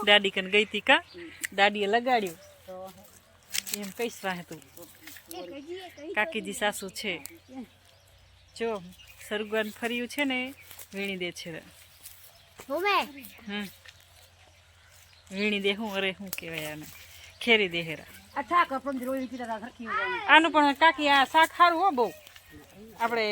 દાદી કન ગઈ હતી કા દાદીએ લગાડ્યું એમ કઈશ વાહે તું કાકીજી સાસુ છે જો સરગવાન ફર્યું છે ને વીણી દે છે વીણી દે હું અરે શું કહેવાય આને ખેરી દે હેરા આનું પણ કાકી આ શાક સારું હો બહુ આપણે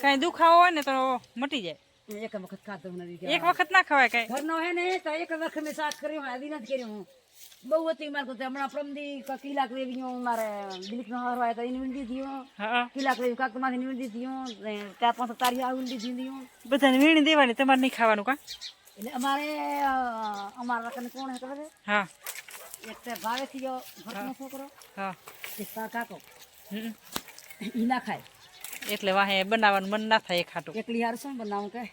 કઈ દુખાવો હોય ને તો મટી જાય એક વખત ખાતો નથી એક વખત ના ખવાય કઈ ઘરનો હે ને તો એક વખત મેં શાક કર્યું આદી નથી કર્યું બહુ હતી મારે તો હમણાં પ્રમદી કિલાક લેવી મારે દિલીપ નો હાર હોય તો એની ઊંડી થયો કિલાક લેવી કાક માંથી ઊંડી થયો 4-5 તારી આ ઊંડી થયો બધાને વીણી દેવાની તમારે નહીં ખાવાનું કા એટલે અમારા કને કોણ હે ખબર હા એક તે ભાવે થી જો ભરતનો છોકરો હા એક કાકો ઈ ના ખાય એટલે વાહે બનાવવાનું મન ના થાય ખાટું એકલી હાર શું બનાવું કે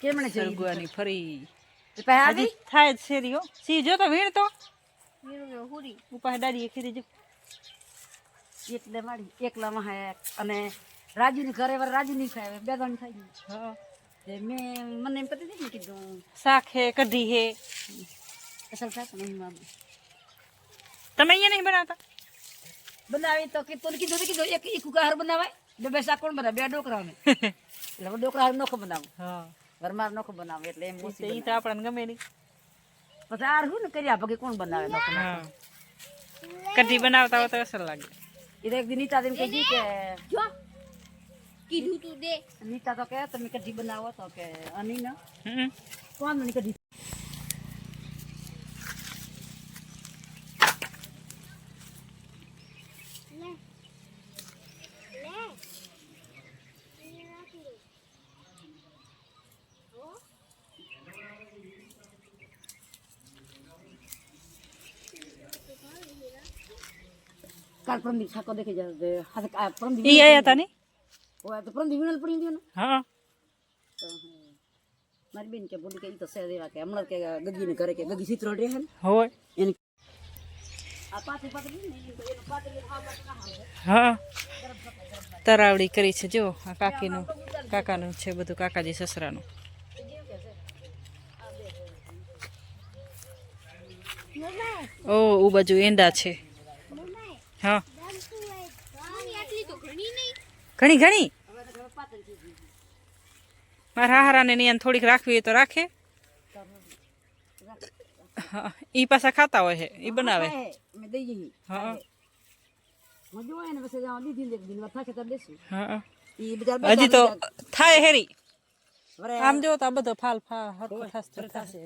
કેમણે સરગવાની ફરી પહેલી થાય જ શેરી હો સી જો તો વીણ તો હુરી ઉપર દાડીએ ખીરી જો એટલે મારી એકલામાં હે અને રાજુ ની ઘરે રાજુ ની ખાય બે ત્રણ ખાઈ હા મને એમ પતી નથી કીધું શાક હે કઢી હે અસલ શાક નહીં મામા તમે અહીંયા નહીં બનાવતા બનાવી તો કીધું એક કુકાર બનાવાય બે શાક કોણ બનાવે બે ડોકરા અમે એટલે ડોકરા નોખો બનાવું હા ઘરમાં નોખો બનાવે એટલે એમ ઈ તો આપણને ગમે નહીં પછી આર હું ને કર્યા ભગે કોણ બનાવે નોખો હા કઢી બનાવતા હોય તો અસર લાગે એ તો એક દિન નીતા દેમ કહી કે જો કીધું તું દે નીતા તો કે તમે કઢી બનાવો તો કે અની ના કોણ મને કઢી કાલ પ્રમદી છાકો દેખી જાય હાથ પ્રમદી ઈ આયા તા ની ઓય તો પ્રમદી વિણલ પડી ગયો ને હા મારી બેન કે બોલી કે ઈ તો સે દેવા કે હમણાં કે ગગી ને ઘરે કે ગગી સિત્રોડ રહે ને હોય એની આ પાતે પાતે ને એનો પાતે હા તરાવડી કરી છે જો આ કાકીનું કાકાનું છે બધું કાકાજી સસરાનું ઓ ઉ બાજુ એંડા છે હા ઘણી ઘણી મારા હારાને નિયન થોડીક રાખવી હોય તો રાખે હા ઈ પાછા ખાતા હોય છે ઈ બનાવે મે દઈ જઈ હા મજો હોય ને બસ દીધી એક દિન વાત થાકે તો દેસું હા ઈ બજાર હજી તો થાય હેરી આમ જો તો આ બધો ફાલ ફા હરકો થશે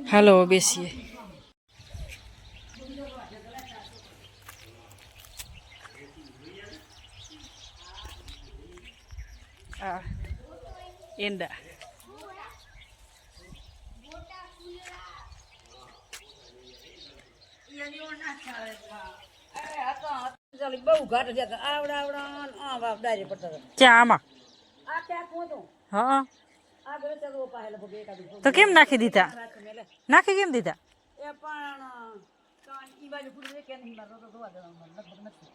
હાલો બેસીએ આ એંડા બહુ ઘાટ છે આવડા આવડા આ બાપ ડાયરે પડતા ક્યાં આમાં આ ક્યાં પહોંચો હા આ ઘરે ચલો પાહેલા ભગે એકાદી તો કેમ નાખી દીધા નાખી કેમ દીધા એ પણ કાન ઈ બાજુ પૂરી કે નહીં મારતો તો ધોવા દેવાનું લગભગ નથી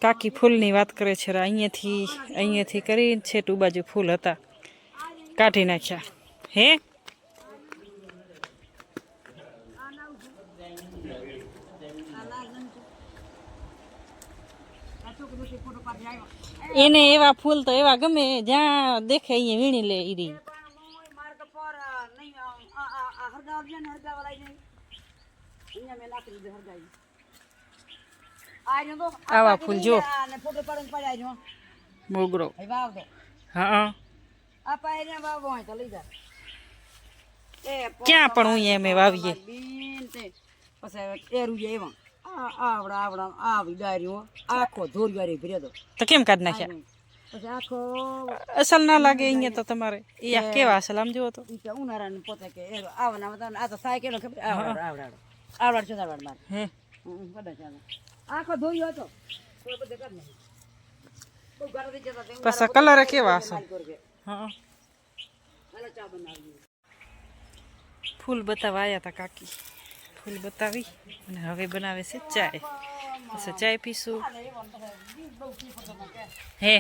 કાકી ફૂલની વાત કરે છે અહીંયાથી કરીને છેટુ બાજુ ફૂલ હતા કાઢી નાખ્યા હે એને એવા ફૂલ તો એવા ગમે જ્યાં દેખે અહીંયા વીણી લે ઈરી આવા ફૂલ જો મોગરો હા ક્યાં પણ હું એમ વાવીએ આવડા આવડા આવી ડાયરીઓ આખો ધોરિયારી ભર્યો તો કેમ કાઢ નાખ્યા પછી આખો અસલ ના લાગે અહીંયા તો તમારે એ આ કેવા અસલ આમ જુઓ તો ઈ કે ઉનાળાનું પોતે કે આવવાના બધા આ તો સાય કેલો ખબર આવડાડ છો આવડાડ માર હે બધા ચાલો આખો ધોયો હતો તો બધે કર ને બહુ ગારો દે જતા તે પાછા કલર કેવા અસલ હા હાલો ચા બનાવી ફૂલ બતાવવા આવ્યા હતા કાકી ફૂલ બતાવી અને હવે બનાવે છે ચાય પછી ચાય પીશું હે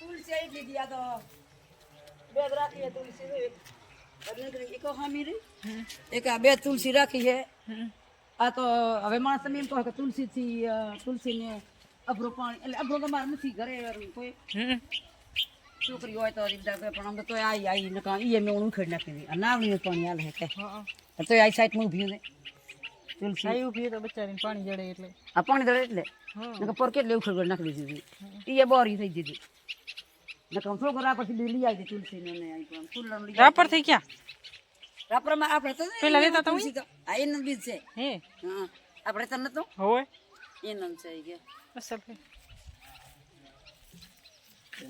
તુલસી આઈ લીધી આ તો બે રાખી તુલસી એક ખામી રે એક આ બે તુલસી રાખી છે આ તો હવે માણસ એમ કહે કે તુલસીને અભરો પાણી એટલે અભરો તો મારે નથી ઘરે કોઈ છોકરી હોય તો પણ આમ તો આવી નકા ઈ મેં ઉખેડ નાખી દીધી નાવની પાણી હાલે કે તો આ સાઈડમાં ઊભી ને તુલસી ચાય ઉભી તો બચારીને પાણી જડે એટલે આ પાણી દળે એટલે નકા પર કેટલે ઉખેડ નાખી દીધી ઈ બોરી થઈ દીધી નકા થોડો રાપરથી લઈ આવી તુલસી ને આ ફૂલનું લઈ રાપર થઈ ગયા રાપરમાં આપણે તો પેલા લેતા તો આ એનો બીજ છે હે હા આપણે તો નતો હોય એનો છે કે અસલ હે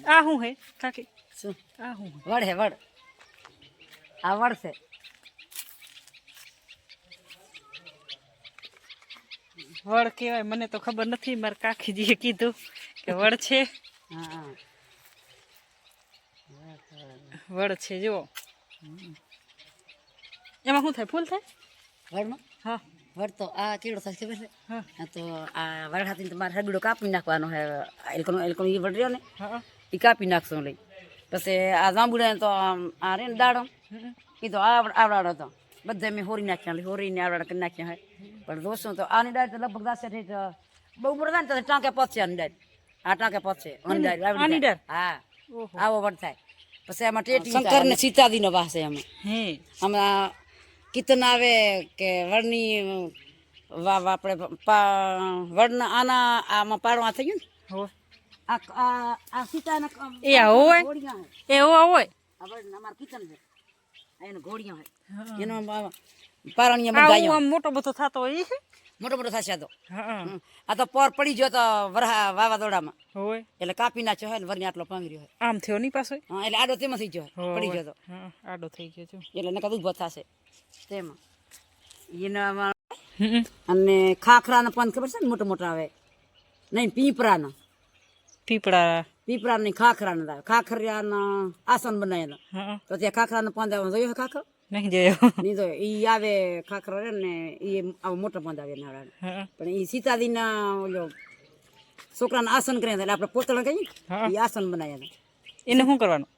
આ હું હે કાકી શું આ હું વડ હે વડ આ વડ છે વડ કહેવાય મને તો ખબર નથી મારા કાકીજીએ કીધું કે વડ છે હા વડ છે જુઓ એમાં શું થાય ફૂલ થાય વડમાં હા વડ તો આ કેવડો થાય ખબર છે હા આ તો આ વડ હાથી તમારે હગડો કાપી નાખવાનો હે એલકોનો એ વડ રહ્યો ને હા એ કાપી નાખશું લઈ પછી આ જાંબુડા તો આ રે ને દાડો એ તો આવડાડો હતો બધા મેં હોરી નાખ્યા હોરીને આવડાડ કરી નાખ્યા હે પણ દોસ્તો તો આની ડાળ તો લગભગ 10 ઠેઠ બહુ મોટો થાય ને તો ટાંકે પચશે આની ડાળ આ ટાંકે પચશે આની ડાળ હા આવો વડ થાય પછી આમાં ટેટી શંકર ને સીતાદી નો વાસ છે આમાં હે આમાં કીર્તન આવે કે વડની આપણે વડના આના આમાં પાડવા થઈ ગયું ને હોય આ સીતાના એ હોય ઘોડિયા એવો હોય આ વડના અમાર કીર્તન છે એનો ઘોડિયા હોય એનો પારણીયા બંધાયો આમ મોટો બધો થતો હોય મોટો મોટો થશે આ તો હા આ તો પર પડી ગયો તો વરહા વાવાઝોડામાં હોય એટલે કાપી નાખ્યો હોય ને વરની આટલો પાંગર્યો હોય આમ થયો નહીં પાછો હા એટલે આડો તેમાં થઈ ગયો પડી ગયો તો હા આડો થઈ ગયો છું એટલે નકર ઊભો થશે તેમાં એના અને ખાખરાના પાન ખબર છે ને મોટા મોટા આવે નહીં પીપળાના પીપળા નહીં ખાખરાના આવે ખાખરિયાના આસન બનાવ્યા હા તો ત્યાં ખાખરાના પાંદ આવે જોયો ખાખર નહીં જોયો નહીં જોયો એ આવે ખાખરા રે ને એ આવા મોટા પાંદ આવે નાળા હા પણ એ સીતાદીના ઓલો છોકરાના આસન કર્યા હતા એટલે આપણે પોતળા કહીએ એ આસન બનાવ્યા હતા એને શું કરવાનું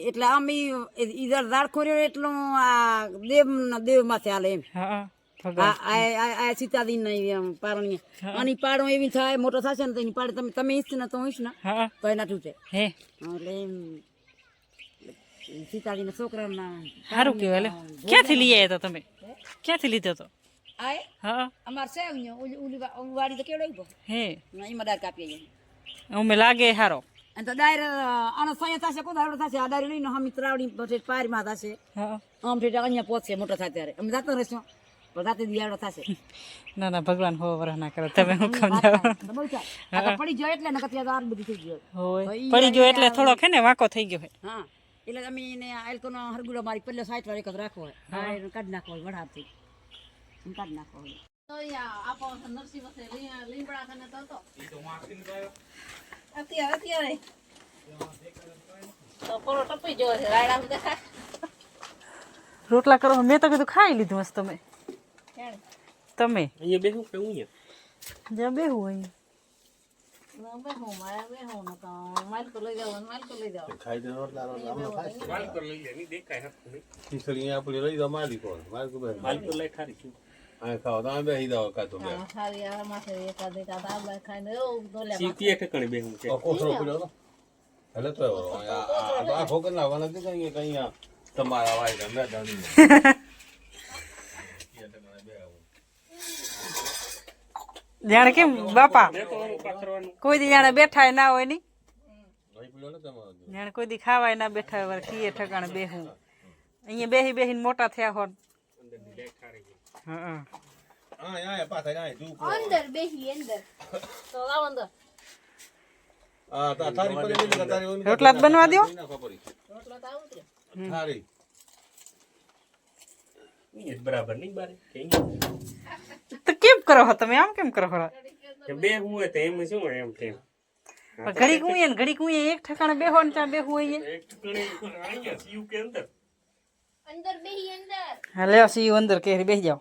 એટલે આમ ઈ દાડખો રહ્યો એટલો આ દેવ માથે હાલે એમ હા આ સીતાદીન પારણી આની પાડો એવી થાય મોટો થશે ને તો એની પાડે તમે ઈચ્છ ને તો ઈચ્છ ને હા તો એના તૂટે હે એટલે એમ સીતાદીના છોકરાના સારું કહેવાય લે ક્યાંથી લઈ આવ્યા હતા તમે ક્યાંથી લીધો તો આય હા અમાર છે ઓલી વાડી તો કેવડો ઉભો હે એમાં દાર કાપી આવી અમે લાગે હારો અને તો ડાયર આનો સયા થશે કોઈ દાડો થશે આ ડાયર નહીં હમી ત્રાવડી પારમાં થશે હા આમ થી અહીંયા પહોંચશે મોટો થાય ત્યારે અમે જતો રહીશું તો રાતે દિયાળો થશે ના ના ભગવાન હો વરહ ના કરે તમે હું કામ જાવ પડી જાય એટલે ને કત્યા આર બધી થઈ ગયો હોય પડી ગયો એટલે થોડોક હે ને વાંકો થઈ ગયો હે હા એટલે અમે એને આલકોનો હરગુડો મારી પેલો 60 વાર એક જ રાખવો હોય હા એને કાઢ નાખવો હોય વડાથી કાઢ નાખવો હોય તો યા આપો નરસિંહ વસે લીમડા કને તો અત્યારે તો પોરો ટપી ગયો છે રાયડા દેખાય રોટલા કરો મેં તો કીધું ખાઈ લીધું હશે તમે તમે અહીંયા બેહું કે હું જ્યાં બેહું અહીં ખાઈ દે માલ કર લઈ લે ની દેખાય હક નહીં ખીચડી આપણે લઈ દો માલી કોણ માલ કો માલ તો લઈ ખારી છું આ ખાવ તો બેહી દો કા તો બે ખાલી આ માથે એકા દેતા દાબા ખાઈને ઓ દોલે સીતી ઠકણી બેહું છે કોથરો પડ્યો તો એટલે તો આ ખોકર લાવવાના કે કઈ તમારા વાય ગમે દાણી જાણે કેમ બાપા કોઈ દી જાણે બેઠા ના હોય ની જાણે કોઈ દી ખાવાય ના બેઠા હોય કીએ ઠકાણે બેહું અહીંયા બેહી બેહીને મોટા થયા હોત હા આ પાછા તું અંદર બેહી અંદર તો લાવ અંદર હા તારી પર લઈ લે તારી ઓની રોટલા જ બનવા દ્યો નાખવા પડી થારી બરાબર નહીં બારે તો કેમ કરો છો તમે આમ કેમ કરો છો બે હું હોય તો એમ શું એમ તેમ ઘડી કુંએ ને ઘડી કુંએ એક ઠેકાણે બેહો ને ત્યાં બેહવું હોય એક ટુકડે અહીંયા સીયુ કે અંદર હા લે સી અંદર કે બેસી જાઓ